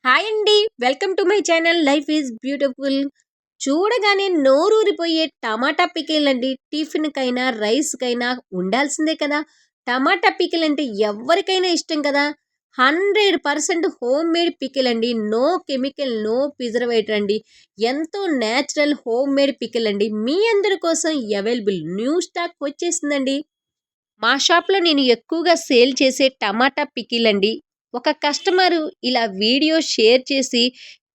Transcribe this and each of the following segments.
Hi అండి. Welcome to my channel life is beautiful. చూడగానే నోరూరిపోయే టమాటా pickle అండి. టిఫిన్‌కైనా, రైస్‌కైనా ఉండాల్సిందే కదా! టమాటా పికిల్ అంటే ఎవ్వరికైనా ఇష్టం కదా! 100% హోమ్ మేడ్ పికిల్ అండి. నో కెమికల్, నో ప్రిజర్వేటివ్ అండి. ఎంతో నేచురల్ హోమ్ మేడ్ పికిల్ అండి. మీ అందరి కోసం అవైలబుల్ న్యూ స్టాక్ వచ్చేసిందండి. మా షాప్‌లో నేను ఎక్కువగా సేల్ చేసే టమాటా పికిల్ అండి. ఒక కస్టమరు ఇలా వీడియో షేర్ చేసి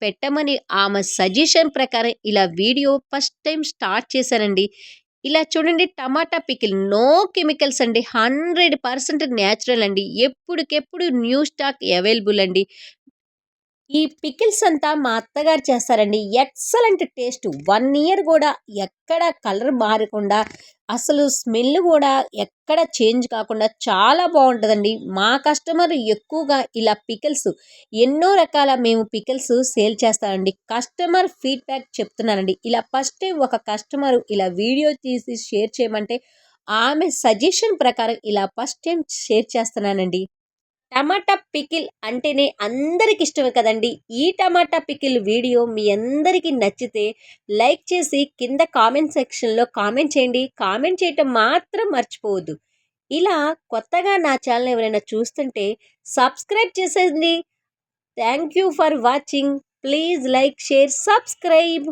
పెట్టమని ఆమె సజెషన్ ప్రకారం ఇలా వీడియో ఫస్ట్ టైమ్ స్టార్ట్ చేశానండి. ఇలా చూడండి టమాటా పికిల్ నో కెమికల్స్ అండి. 100% నేచురల్ అండి. ఎప్పటికెప్పుడు న్యూ స్టాక్ అవైలబుల్ అండి. ఈ పికిల్స్ అంతా మా అత్తగారు చేస్తారండి. Excellent taste. 1 ఇయర్ గూడా ఎక్కడ కలర్ మారకుండా, అసలు స్మెల్ గూడా ఎక్కడ చేంజ్ కాకుండా చాలా బావుంటదండి. మా కస్టమర్ ఎక్కువగా ఇలా పికిల్స్ ఎన్నో రకాల మేము పికిల్స్ సేల్ చేస్తామండి. కస్టమర్ ఫీడ్‌బ్యాక్ చెప్తున్నానండి. ఇలా ఫస్ట్ టైమ్ ఒక కస్టమర్ ఇలా వీడియో తీసి షేర్ చేయమంటే, ఆమె సజెషన్ ప్రకారం ఇలా ఫస్ట్ టైమ్ షేర్ చేస్తున్నానండి. టమాటా పికిల్ అంటేనే అందరికి ఇష్టమే కదండి. ఈ టమాటా పికిల్ వీడియో మీ అందరికీ నచ్చితే లైక్ చేసి కింద కామెంట్ సెక్షన్‌లో కామెంట్ చేయండి. కామెంట్ చేయటం మాత్రం మర్చిపోవద్దు. ఇలా కొత్తగా నా ఛానల్ ఎవరైనా చూస్తుంటే సబ్స్క్రైబ్ చేసేయండి. Thank you for watching. Please like, share, subscribe.